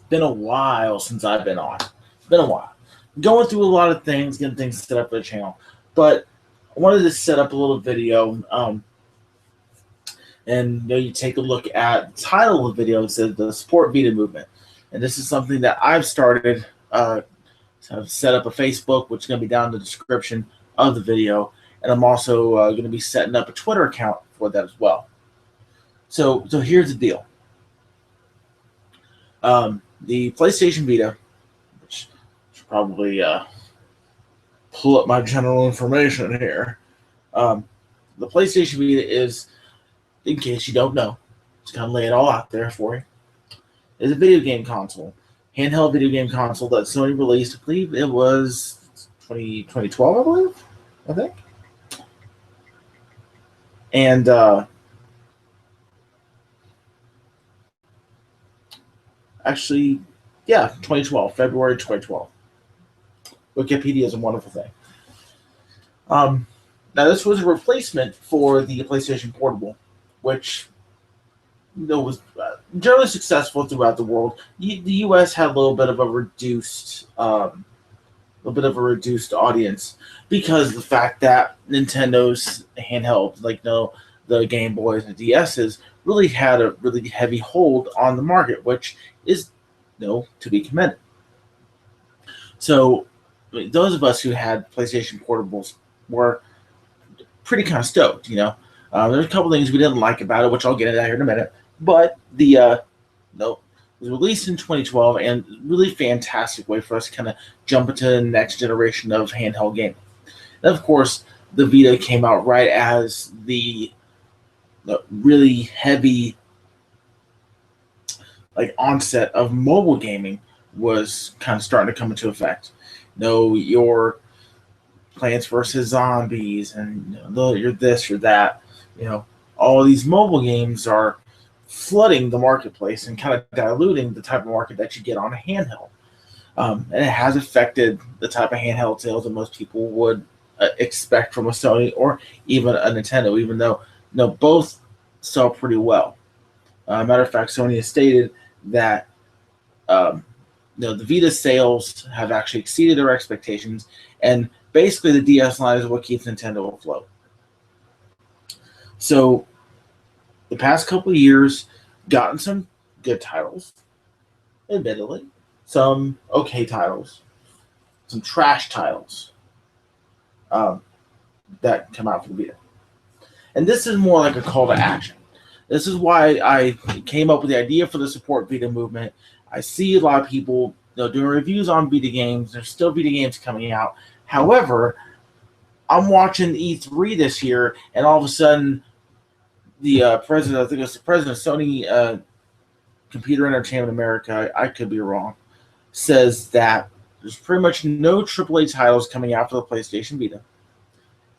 been a while since I've been on. Been a while. Going through a lot of things, getting things set up for the channel. But I wanted to set up a little video, and you take a look at the title of the video. It says the Support Vita Movement. And this is something that I've started. So I've set up a Facebook, which is going to be down in the description of the video. And I'm also going to be setting up a Twitter account for that as well. So here's the deal. The PlayStation Vita, which should probably pull up my general information here. The PlayStation Vita is, in case you don't know, just kind of lay it all out there for you, is a video game console, handheld video game console that Sony released. I believe it was 2012, I think. And actually, yeah, 2012, February 2012. Wikipedia is a wonderful thing. Now, this was a replacement for the PlayStation Portable, which was generally successful throughout the world. The U.S. had a little bit of a reduced, audience because of the fact that Nintendo's handheld, like the Game Boys and DSs, really had a really heavy hold on the market, which is to be commended. So those of us who had PlayStation Portables were pretty kind of stoked. There's a couple things we didn't like about it, which I'll get into here in a minute. But it was released in 2012, and really fantastic way for us to kind of jump into the next generation of handheld gaming. And of course, the Vita came out right as the really heavy onset of mobile gaming was kind of starting to come into effect. Your Plants vs. Zombies and you're this, you're that. All these mobile games are flooding the marketplace and kind of diluting the type of market that you get on a handheld. And it has affected the type of handheld sales that most people would expect from a Sony or even a Nintendo, even though both sell pretty well. Matter of fact, Sony has stated that the Vita sales have actually exceeded their expectations, and basically the DS line is what keeps Nintendo afloat. So the past couple of years, gotten some good titles, admittedly, some okay titles, some trash titles that come out for the Vita. And this is more like a call to action. This is why I came up with the idea for the Support Vita movement. I see a lot of people doing reviews on Vita games. There's still Vita games coming out. However, I'm watching E3 this year, and all of a sudden, the president, I think it's the president of Sony Computer Entertainment America, I could be wrong, says that there's pretty much no AAA titles coming out for the PlayStation Vita.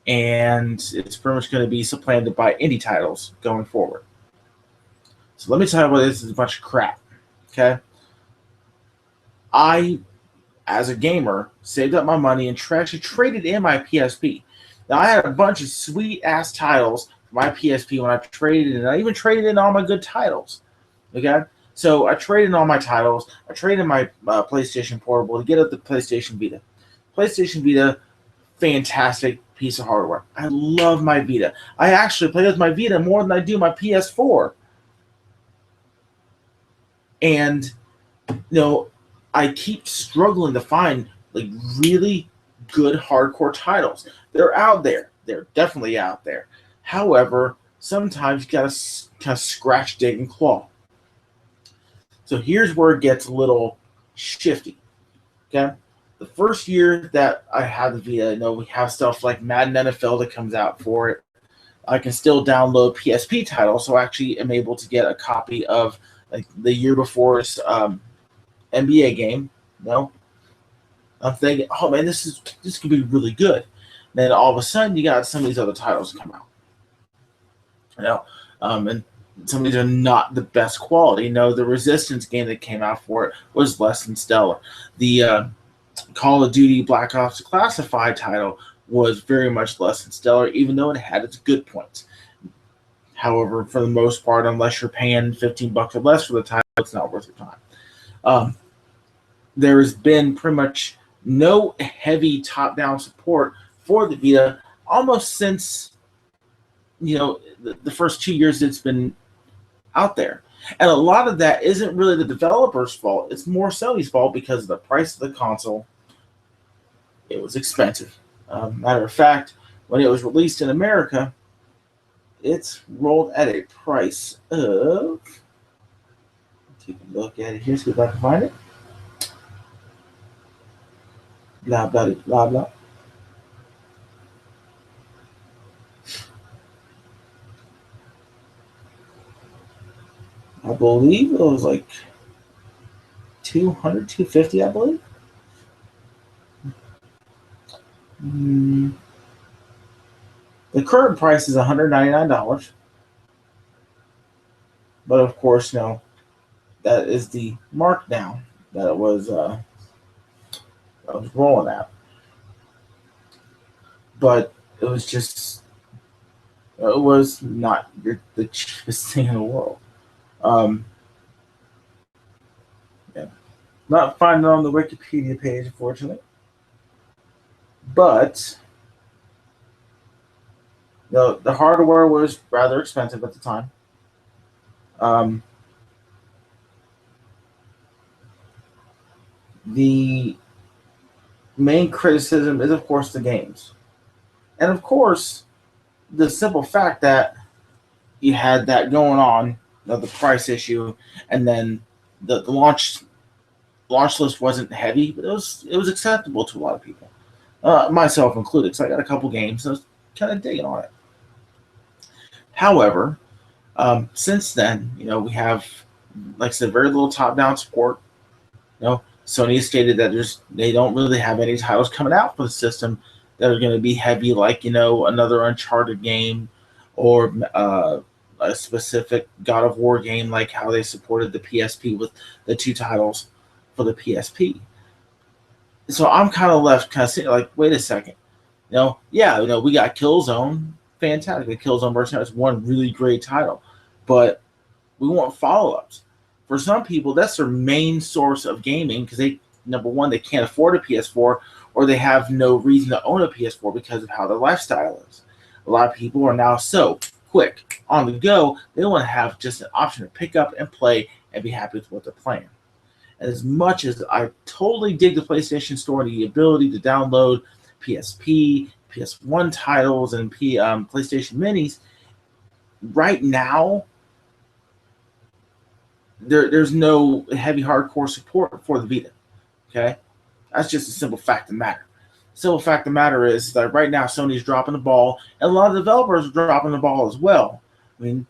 And it's pretty much going to be supplanted by indie titles going forward. So let me tell you why this is a bunch of crap. Okay? I, as a gamer, saved up my money and actually traded in my PSP. Now, I had a bunch of sweet-ass titles for my PSP when I traded in. I even traded in all my good titles. Okay? So I traded in all my titles. I traded in my PlayStation Portable to get up the PlayStation Vita. PlayStation Vita, fantastic piece of hardware. I love my Vita. I actually play with my Vita more than I do my PS4. And, I keep struggling to find really good hardcore titles. They're out there. They're definitely out there. However, sometimes you gotta kind of scratch, dig, and claw. So here's where it gets a little shifty. Okay, the first year that I had the Vita, we have stuff like Madden NFL that comes out for it. I can still download PSP titles, so I actually am able to get a copy of the year before's NBA game. I'm thinking, oh man, this could be really good. Then all of a sudden, you got some of these other titles come out. And some of these are not the best quality. The Resistance game that came out for it was less than stellar. The Call of Duty Black Ops Classified title was very much less than stellar, even though it had its good points. However, for the most part, unless you're paying $15 or less for the title, it's not worth your time. Um, there has been pretty much no heavy top-down support for the Vita almost since the first 2 years it's been out there. And a lot of that isn't really the developer's fault. It's more Sony's fault because of the price of the console. It was expensive. Matter of fact, when it was released in America, it's rolled at a price of. Take a look at it here, see if I can find it. Blah, blah, blah, blah. I believe it was like 200, 250, I believe. The current price is $199. But of course, that is the markdown that it was rolling out. But it was not the cheapest thing in the world. Yeah. Not finding it on the Wikipedia page, unfortunately. But the hardware was rather expensive at the time. The main criticism is, of course, the games. And, of course, the simple fact that you had that going on, the price issue, and then the launch list wasn't heavy, but it was acceptable to a lot of people, myself included, because I got a couple games, so I was kind of digging on it. However, since then, we have, like I said, very little top-down support. Sony has stated that they don't really have any titles coming out for the system that are going to be heavy, like another Uncharted game or a specific God of War game, like how they supported the PSP with the 2 titles for the PSP. So I'm kind of left saying, like, wait a second. We got Killzone, fantastic. The Killzone version is one really great title, but we want follow-ups. For some people, that's their main source of gaming because number one, they can't afford a PS4 or they have no reason to own a PS4 because of how their lifestyle is. A lot of people are now so quick on the go, they want to have just an option to pick up and play and be happy with what they're playing. And as much as I totally dig the PlayStation Store and the ability to download PSP, PS1 titles, and PlayStation Minis, right now, there's no heavy hardcore support for the Vita. Okay? That's just a simple fact of the matter. Simple fact of the matter is that right now Sony's dropping the ball, and a lot of developers are dropping the ball as well. I mean,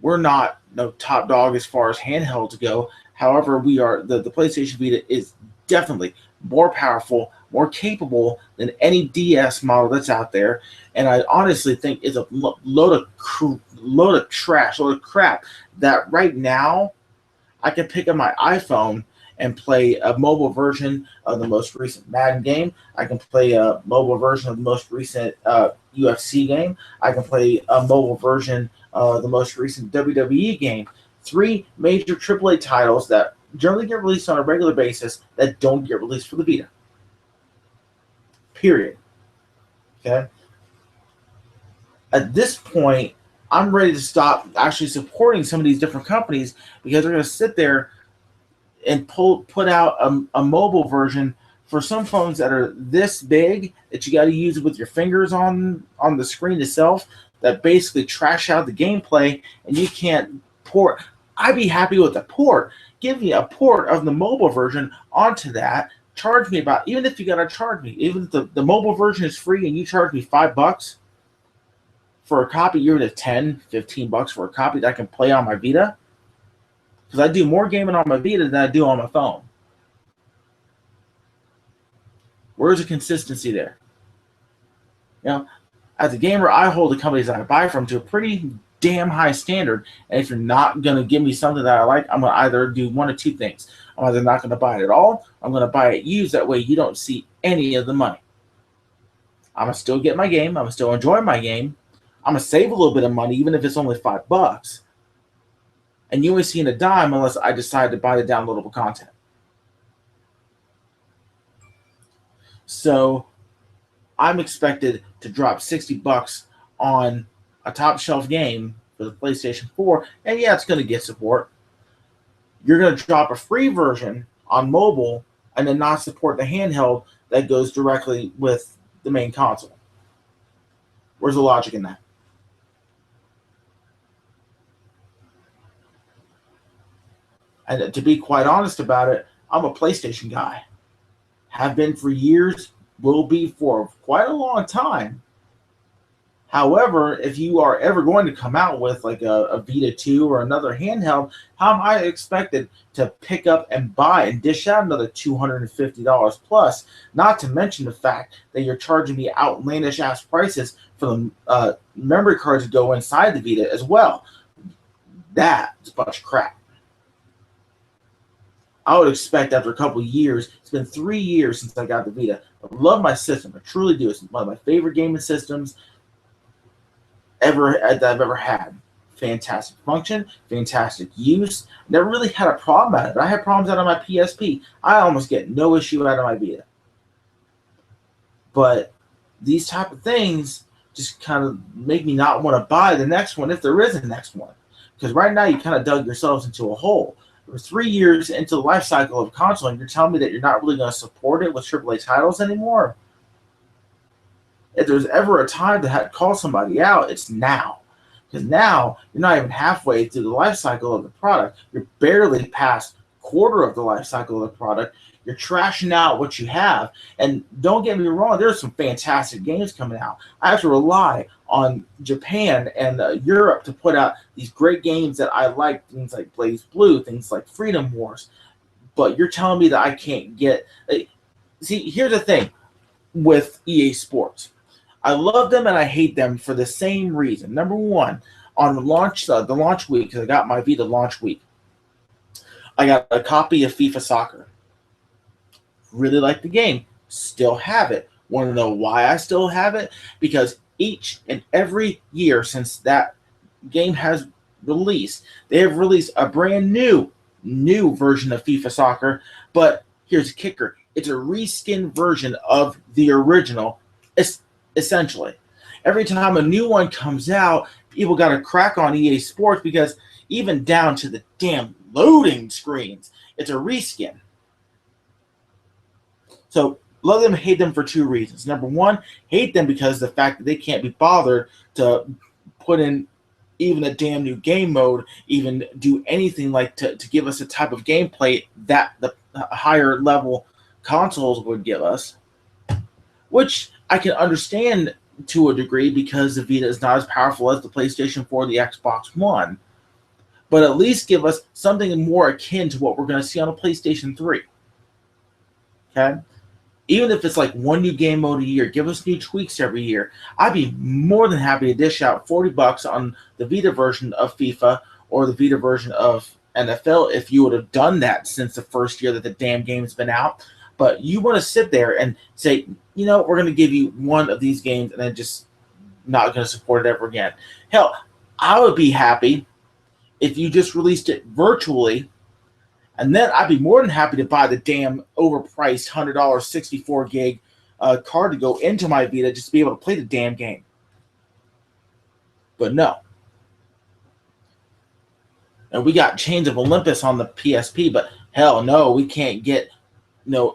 we're not top dog as far as handhelds go. However, we are the PlayStation Vita is definitely more powerful, more capable than any DS model that's out there. And I honestly think it's a load of trash, load of crap that right now I can pick up my iPhone and play a mobile version of the most recent Madden game. I can play a mobile version of the most recent UFC game. I can play a mobile version of the most recent WWE game. 3 major AAA titles that generally get released on a regular basis that don't get released for the Vita. Period. Okay? At this point, I'm ready to stop actually supporting some of these different companies because they're going to sit there and put out a mobile version for some phones that are this big that you got to use it with your fingers on the screen itself that basically trash out the gameplay and you can't port. I'd be happy with a port. Give me a port of the mobile version onto that. Charge me even if you got to charge me, even if the mobile version is free and you charge me $5 for a copy, you're at $10-15 for a copy that I can play on my Vita. Because I do more gaming on my Vita than I do on my phone. Where's the consistency there? As a gamer, I hold the companies that I buy from to a pretty damn high standard. And if you're not going to give me something that I like, I'm going to either do one of 2 things. I'm either not going to buy it at all, I'm going to buy it used. That way you don't see any of the money. I'm going to still get my game. I'm going to still enjoy my game. I'm going to save a little bit of money, even if it's only $5. And you ain't seeing a dime unless I decide to buy the downloadable content. So I'm expected to drop $60 on a top shelf game for the PlayStation 4, and yeah, it's going to get support. You're going to drop a free version on mobile and then not support the handheld that goes directly with the main console. Where's the logic in that? And to be quite honest about it, I'm a PlayStation guy. Have been for years, will be for quite a long time. However, if you are ever going to come out with like a Vita 2 or another handheld, how am I expected to pick up and buy and dish out another $250 plus? Not to mention the fact that you're charging me outlandish ass prices for the memory cards to go inside the Vita as well. That's a bunch of crap. I would expect after a couple of years, it's been 3 years since I got the Vita. I love my system. I truly do. It's one of my favorite gaming systems that I've ever had. Fantastic function, fantastic use. Never really had a problem out of it. I had problems out of my PSP. I almost get no issue out of my Vita. But these type of things just kind of make me not want to buy the next one if there is a next one. Because right now you kind of dug yourselves into a hole. We're 3 years into the life cycle of a console, and you're telling me that you're not really going to support it with AAA titles anymore? If there's ever a time to call somebody out, it's now. Because now you're not even halfway through the life cycle of the product. You're barely past quarter of the life cycle of the product. You're trashing out what you have. And don't get me wrong, there's some fantastic games coming out. I have to rely on Japan and Europe to put out these great games that I like, things like Blaze Blue, things like Freedom Wars. But you're telling me that I can't get... See, here's the thing with EA Sports. I love them and I hate them for the same reason. Number one, on the launch week, because I got my Vita launch week, I got a copy of FIFA Soccer. Really like the game. Still have it. Want to know why I still have it? Because each and every year since that game has released, they have released a brand new version of FIFA Soccer. But here's the kicker. It's a reskin version of the original. Essentially, every time a new one comes out, people got to crack on EA Sports because even down to the damn loading screens, it's a reskin. So love them, hate them for two reasons. Number one, hate them because of the fact that they can't be bothered to put in even a damn new game mode, even do anything like to give us a type of gameplay that the higher level consoles would give us, which I can understand to a degree because the Vita is not as powerful as the PlayStation 4 or the Xbox One. But at least give us something more akin to what we're going to see on a PlayStation 3. Okay? Even if it's like one new game mode a year, give us new tweaks every year. I'd be more than happy to dish out $40 on the Vita version of FIFA or the Vita version of NFL if you would have done that since the first year that the damn game's been out. But you want to sit there and say, you know, we're going to give you one of these games and then just not going to support it ever again. Hell, I would be happy if you just released it virtually, and then I'd be more than happy to buy the damn overpriced $100 64 gig card to go into my Vita just to be able to play the damn game. But no. And we got Chains of Olympus on the PSP, but hell no, we can't get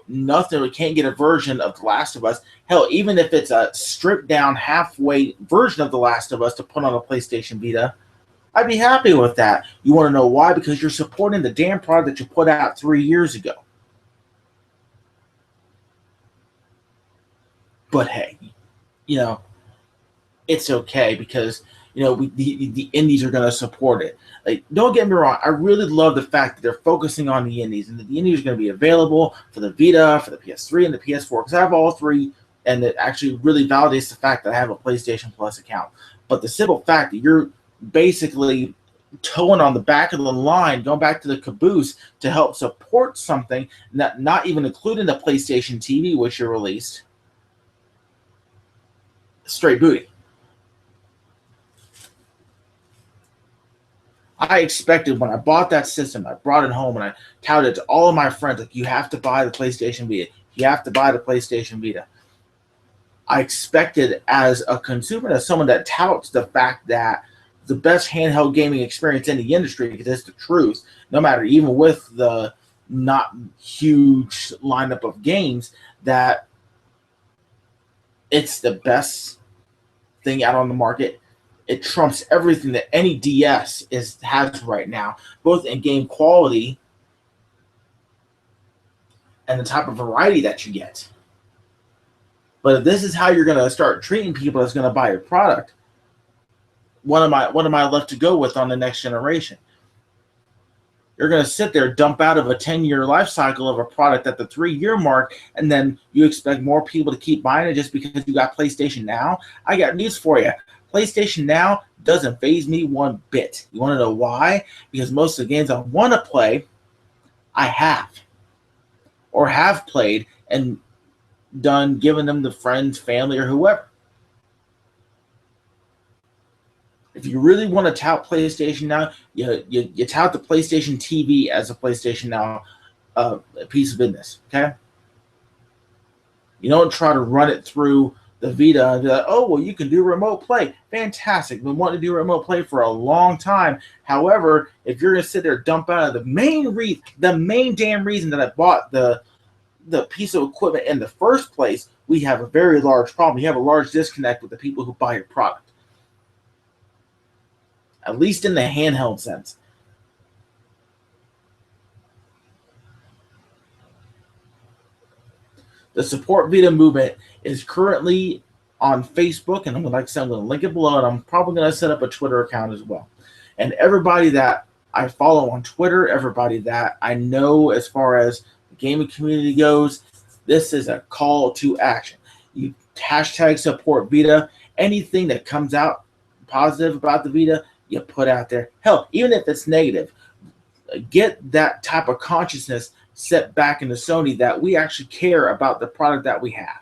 nothing. We can't get a version of The Last of Us. Hell, even if it's a stripped down halfway version of The Last of Us to put on a PlayStation Vita, I'd be happy with that. You want to know why? Because you're supporting the damn product that you put out 3 years ago. But hey, it's okay because the indies are going to support it. Like, don't get me wrong, I really love the fact that they're focusing on the indies and that the indies are going to be available for the Vita, for the PS3, and the PS4 because I have all three, and it actually really validates the fact that I have a PlayStation Plus account. But the simple fact that you're basically towing on the back of the line, going back to the caboose to help support something, not even including the PlayStation TV, which you released, straight booty. I expected when I bought that system, I brought it home and I touted it to all of my friends, like, you have to buy the PlayStation Vita. You have to buy the PlayStation Vita. I expected as a consumer, as someone that touts the fact that the best handheld gaming experience in the industry, because it's the truth, no matter, even with the not huge lineup of games, that it's the best thing out on the market. It trumps everything that any DS has right now, both in game quality and the type of variety that you get. But if this is how you're going to start treating people that's going to buy your product, what am I left to go with on the next generation? You're going to sit there, dump out of a 10-year life cycle of a product at the 3-year mark, and then you expect more people to keep buying it just because you got PlayStation Now? I got news for you. PlayStation Now doesn't faze me one bit. You want to know why? Because most of the games I want to play, I have. Or have played and done, giving them to friends, family, or whoever. If you really want to tout PlayStation Now, you tout the PlayStation TV as a PlayStation Now piece of business, okay? You don't try to run it through the Vita and be like, oh, well, you can do remote play. Fantastic. We've been wanting to do remote play for a long time. However, if you're going to sit there, dump out of the main damn reason that I bought the piece of equipment in the first place, we have a very large problem. You have a large disconnect with the people who buy your product. At least in the handheld sense. The Support Vita movement is currently on Facebook, and like I said, I'm going to link it below, and I'm probably going to set up a Twitter account as well. And everybody that I follow on Twitter, everybody that I know as far as the gaming community goes, this is a call to action. You hashtag Support Vita. Anything that comes out positive about the Vita, you put out there. Hell, even if it's negative, get that type of consciousness set back into Sony that we actually care about the product that we have.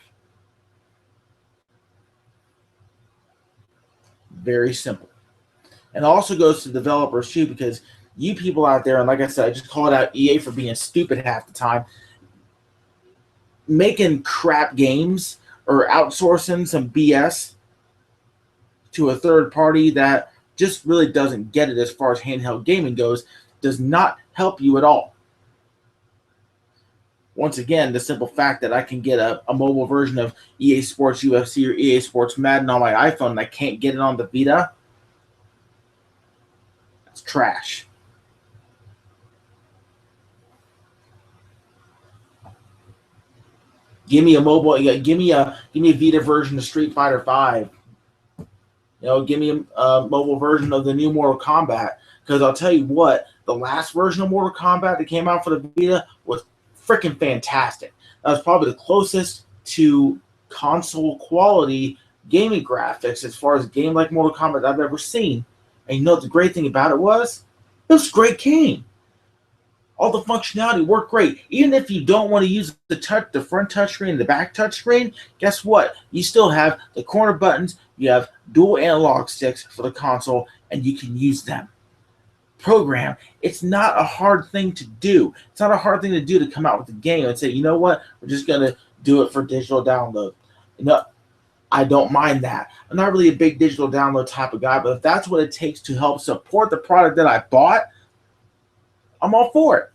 Very simple. And it also goes to developers too, because you people out there, and like I said, I just called out EA for being stupid half the time, making crap games or outsourcing some BS to a third party that just really doesn't get it as far as handheld gaming goes, does not help you at all. Once again, the simple fact that I can get a mobile version of EA Sports UFC or EA Sports Madden on my iPhone and I can't get it on the Vita, that's trash. Give me a mobile, give me a Vita version of Street Fighter 5. Give me a mobile version of the new Mortal Kombat. Because I'll tell you what, the last version of Mortal Kombat that came out for the Vita was freaking fantastic. That was probably the closest to console quality gaming graphics as far as a game like Mortal Kombat I've ever seen. And you know what the great thing about it was? It was a great game. All the functionality worked great. Even if you don't want to use the front touchscreen and the back touchscreen, guess what? You still have the corner buttons. You have dual analog sticks for the console, and you can use them. Program. It's not a hard thing to do. It's not a hard thing to do to come out with the game and say, you know what? We're just going to do it for digital download. I don't mind that. I'm not really a big digital download type of guy, but if that's what it takes to help support the product that I bought, I'm all for it.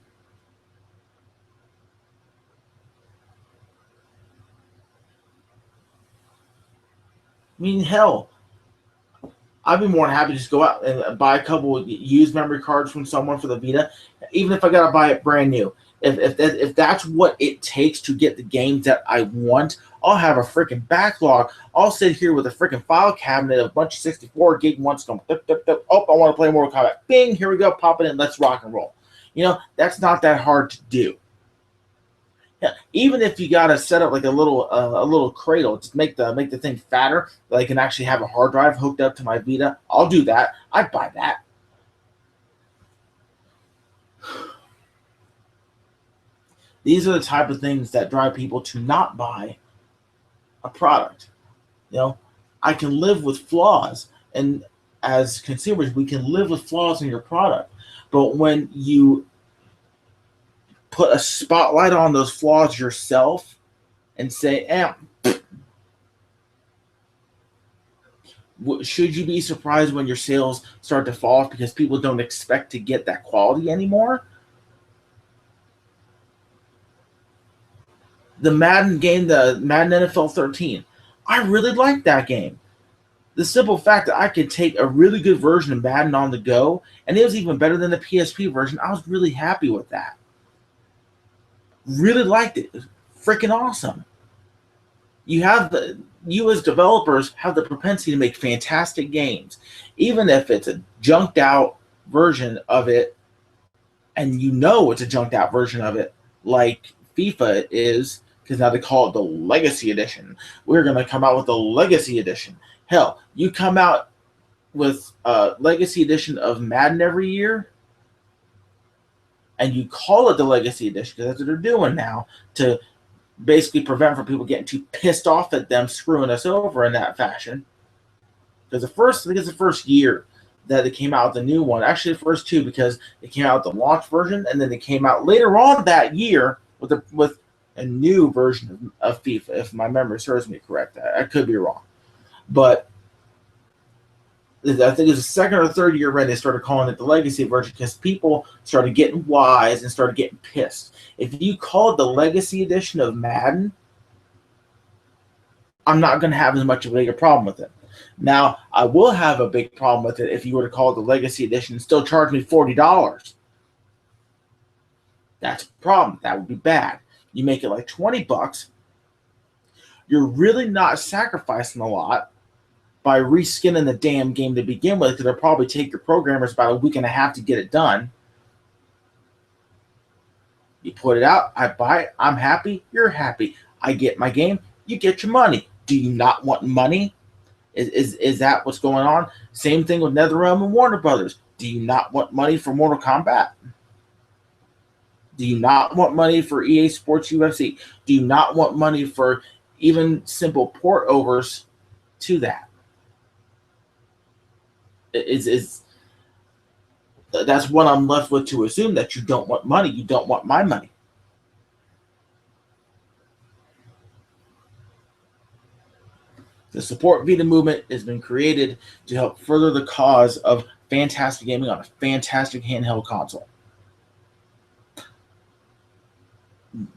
I mean, hell, I'd be more than happy to just go out and buy a couple of used memory cards from someone for the Vita, even if I got to buy it brand new. If that's what it takes to get the games that I want, I'll have a freaking backlog. I'll sit here with a freaking file cabinet of a bunch of 64 gig ones going, oh, I want to play Mortal Kombat. Bing, here we go, pop it in, let's rock and roll. That's not that hard to do. Yeah, even if you gotta set up like a little cradle, just make the thing fatter, that I can actually have a hard drive hooked up to my Vita, I'll do that. I'd buy that. These are the type of things that drive people to not buy a product. I can live with flaws, and as consumers, we can live with flaws in your product. But when you put a spotlight on those flaws yourself and say, should you be surprised when your sales start to fall off because people don't expect to get that quality anymore? The Madden game, the Madden NFL 13, I really liked that game. The simple fact that I could take a really good version of Madden on the go, and it was even better than the PSP version, I was really happy with that. Really liked it. It was freaking awesome. You as developers have the propensity to make fantastic games, even if it's a junked out version of it, and you know it's a junked out version of it, like FIFA is, because now they call it the Legacy Edition. We're going to come out with the Legacy Edition. Hell, you come out with a Legacy Edition of Madden every year, and you call it the Legacy Edition, because that's what they're doing now, to basically prevent from people getting too pissed off at them screwing us over in that fashion. Because I think it's the first year that they came out with the new one. Actually, the first two, because they came out with the launch version, and then they came out later on that year with a new version of FIFA, if my memory serves me correct. I could be wrong. But I think it was the second or third year when they started calling it the Legacy version, because people started getting wise and started getting pissed. If you call it the Legacy Edition of Madden, I'm not going to have as much of a big problem with it. Now, I will have a big problem with it if you were to call it the Legacy Edition and still charge me $40. That's a problem. That would be bad. You make it like $20, you're really not sacrificing a lot by reskinning the damn game to begin with, because it'll probably take your programmers about a week and a half to get it done. You put it out, I buy it, I'm happy, you're happy. I get my game, you get your money. Do you not want money? Is that what's going on? Same thing with NetherRealm and Warner Brothers. Do you not want money for Mortal Kombat? Do you not want money for EA Sports UFC? Do you not want money for even simple port overs to that? That's what I'm left with to assume, that you don't want money. You don't want my money. The Support Vita movement has been created to help further the cause of fantastic gaming on a fantastic handheld console.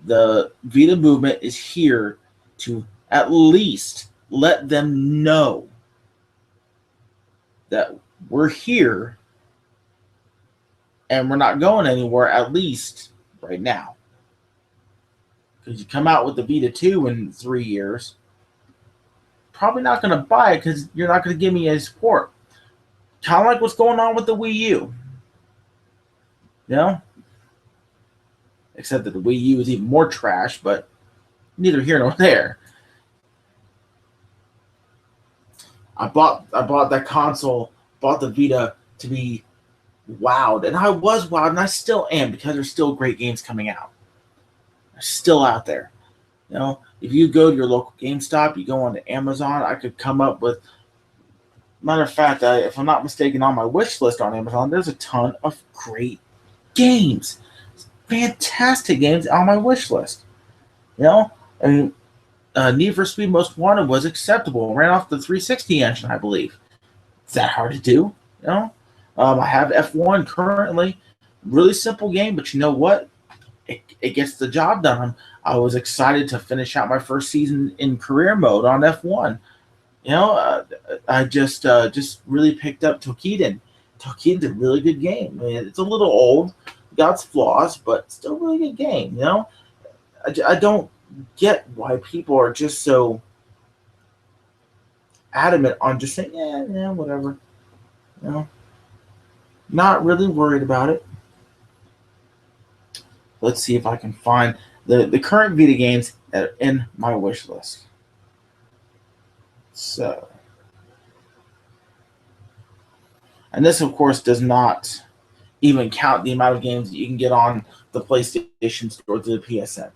The Vita movement is here to at least let them know that we're here and we're not going anywhere, at least right now. Because you come out with the Vita 2 in 3 years, probably not going to buy it because you're not going to give me any support. Kind of like what's going on with the Wii U. You know? Except that the Wii U is even more trash, but neither here nor there. I bought that console, bought the Vita to be wowed, and I was wowed, and I still am, because there's still great games coming out. They're still out there. You know, if you go to your local GameStop, you go onto Amazon, I could come up with. Matter of fact, if I'm not mistaken, on my wish list on Amazon, there's a ton of great games, fantastic games on my wish list. You know, I mean, Need for Speed Most Wanted was acceptable. Ran off the 360 engine, I believe. Is that hard to do? You know, I have F1 currently. Really simple game, but you know what? It gets the job done. I was excited to finish out my first season in career mode on F1. You know, I just really picked up Toukiden. Toukiden's a really good game. I mean, it's a little old, got its flaws, but still a really good game. You know, I don't get why people are just so adamant on just saying, yeah, whatever. You know, not really worried about it. Let's see if I can find the current Vita games that are in my wish list. So, and this, of course, does not even count the amount of games that you can get on the PlayStation Store through the PSN.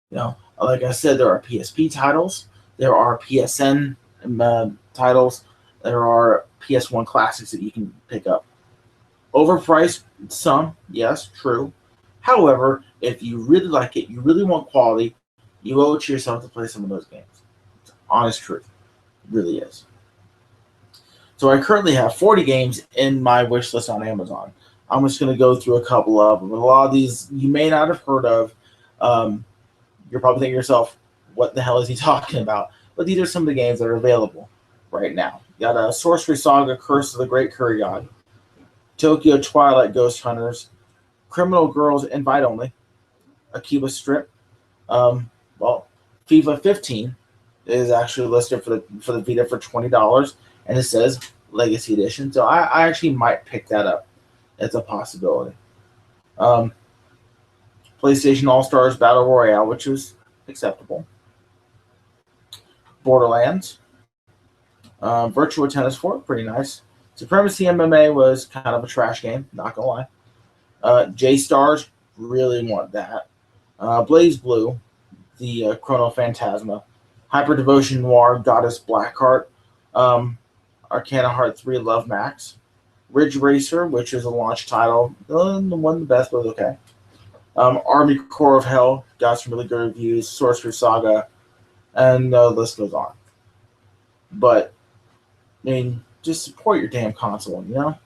You know, like I said, there are PSP titles, there are PSN titles, There are PS1 classics that you can pick up. Overpriced, some, yes, true. However, if you really like it, you really want quality, you owe it to yourself to play some of those games. It's honest truth. It really is. So I currently have 40 games in my wish list on Amazon. I'm just going to go through a couple of them. A lot of these you may not have heard of. You're probably thinking to yourself, what the hell is he talking about? But these are some of the games that are available right now. You got a Sorcery Saga, Curse of the Great Curry God, Tokyo Twilight Ghost Hunters, Criminal Girls Invite Only, Akiba Strip. Well, FIFA 15 is actually listed for the Vita for $20, and it says Legacy Edition. So I actually might pick that up. It's a possibility. PlayStation All Stars Battle Royale, which was acceptable. Borderlands. Virtua Tennis 4, pretty nice. Supremacy MMA was kind of a trash game, not gonna lie. J-Stars, really want that. Blaze Blue, the Chrono Phantasma. Hyper Devotion Noir, Goddess Blackheart. Arcana Heart 3, Love Max. Ridge Racer, which is a launch title. One of the best, but okay. Army Core of Hell, got some really good reviews. Sorcery Saga, and the list goes on. But, I mean, just support your damn console, you know?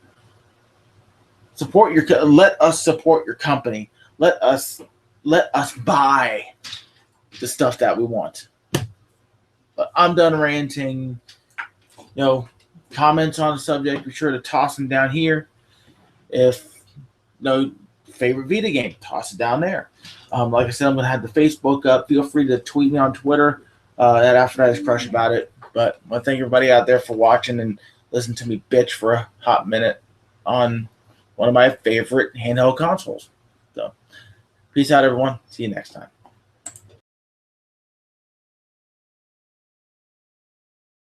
Let us support your company. Let us buy the stuff that we want. But I'm done ranting. Comments on the subject, be sure to toss them down here. If favorite Vita game, toss it down there. Like I said, I'm going to have the Facebook up. Feel free to tweet me on Twitter at Aphrodite's Crush about it. But I want to thank everybody out there for watching and listening to me bitch for a hot minute on one of my favorite handheld consoles. So, peace out, everyone. See you next time.